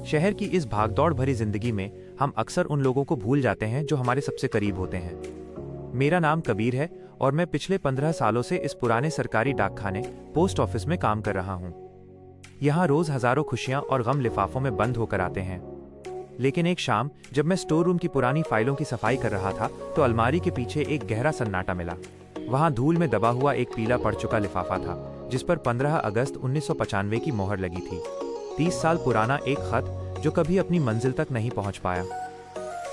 शहर की इस भागदौड़ भरी जिंदगी में हम अक्सर उन लोगों को भूल जाते हैं जो हमारे सबसे करीब होते हैं। मेरा नाम कबीर है और मैं पिछले 15 सालों से इस पुराने सरकारी डाकखाने पोस्ट ऑफिस में काम कर रहा हूँ। यहाँ रोज हजारों खुशियाँ और गम लिफाफों में बंद होकर आते हैं। लेकिन एक शाम जब मैं स्टोर रूम की पुरानी फाइलों की सफाई कर रहा था तो अलमारी के पीछे एक गहरा सन्नाटा मिला। वहाँ धूल में दबा हुआ एक पीला पड़ चुका लिफाफा था जिस पर 15 अगस्त 1995 की मोहर लगी थी। 30 साल पुराना एक खत जो कभी अपनी मंजिल तक नहीं पहुंच पाया।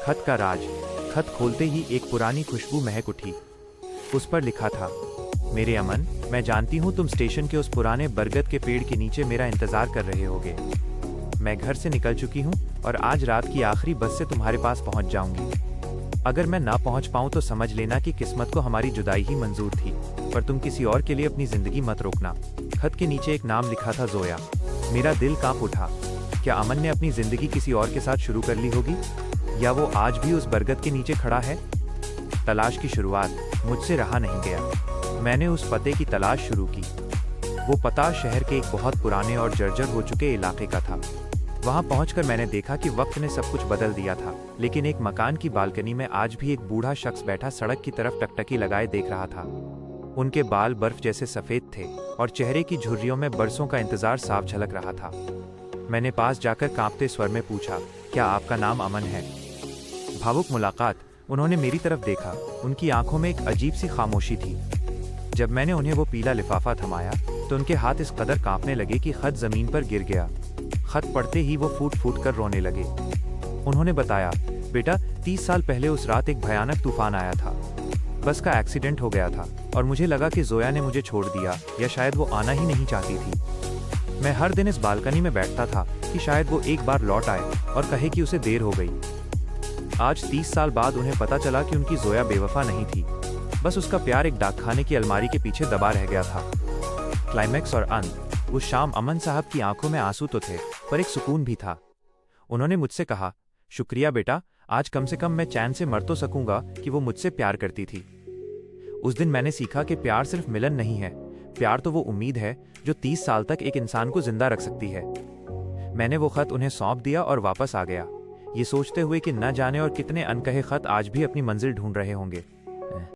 खत का राज। खत खोलते ही एक पुरानी खुशबू महक उठी। उस पर लिखा था, मेरे अमन, मैं जानती हूँ तुम स्टेशन के उस पुराने बरगद के पेड़ के नीचे मेरा इंतजार कर रहे होगे। मैं घर से निकल चुकी हूँ और आज रात की आखिरी बस से तुम्हारे पास पहुँच जाऊंगी। अगर मैं ना पहुँच पाऊँ तो समझ लेना कि किस्मत को हमारी जुदाई ही मंजूर थी, पर तुम किसी और के लिए अपनी जिंदगी मत रोकना। खत के नीचे एक नाम लिखा था, जोया। मेरा दिल कांप उठा। क्या अमन ने अपनी जिंदगी किसी और के साथ शुरू कर ली होगी, या वो आज भी उस बरगद के नीचे खड़ा है? तलाश की शुरुआत मुझसे रहा नहीं गया। मैंने उस पते की तलाश शुरू की। वो पता शहर के एक बहुत पुराने और जर्जर हो चुके इलाके का था। वहां पहुंचकर मैंने देखा कि वक्त ने सब कुछ बदल दिया था, लेकिन एक मकान की बालकनी में आज भी एक बूढ़ा शख्स बैठा सड़क की तरफ टकटकी लगाए देख रहा था। उनके बाल बर्फ जैसे सफेद थे और चेहरे की झुर्रियों में बरसों का इंतजार साफ झलक रहा था। मैंने पास जाकर कांपते स्वर में पूछा, क्या आपका नाम अमन है? भावुक मुलाकात। उन्होंने मेरी तरफ देखा। उनकी आंखों में एक अजीब सी खामोशी थी। जब मैंने उन्हें वो पीला लिफाफा थमाया तो उनके हाथ इस कदर कांपने लगे कि खत जमीन पर गिर गया। खत पढ़ते ही वो फूट फूट कर रोने लगे। उन्होंने बताया, बेटा, 30 साल पहले उस रात एक भयानक तूफान आया था। बस का एक्सीडेंट हो गया था और मुझे लगा कि जोया ने मुझे छोड़ दिया, या शायद वो आना ही नहीं चाहती थी। मैं हर दिन इस बालकनी में बैठता था कि शायद वो एक बार लौट आए और कहे कि उसे देर हो गई। आज 30 साल बाद उन्हें पता चला कि उनकी जोया बेवफा नहीं थी, बस उसका प्यार एक डाकखाने की अलमारी के पीछे दबा रह गया था। क्लाइमैक्स और अंत। उस शाम अमन साहब की आंखों में आंसू तो थे, पर एक सुकून भी था। उन्होंने मुझसे कहा, शुक्रिया बेटा, आज कम से कम मैं चैन से मर तो सकूंगा कि वो मुझसे प्यार करती थी। उस दिन मैंने सीखा कि प्यार सिर्फ मिलन नहीं है, प्यार तो वो उम्मीद है जो 30 साल तक एक इंसान को जिंदा रख सकती है। मैंने वो खत उन्हें सौंप दिया और वापस आ गया, ये सोचते हुए कि न जाने और कितने अनकहे खत आज भी अपनी मंजिल ढूंढ रहे होंगे।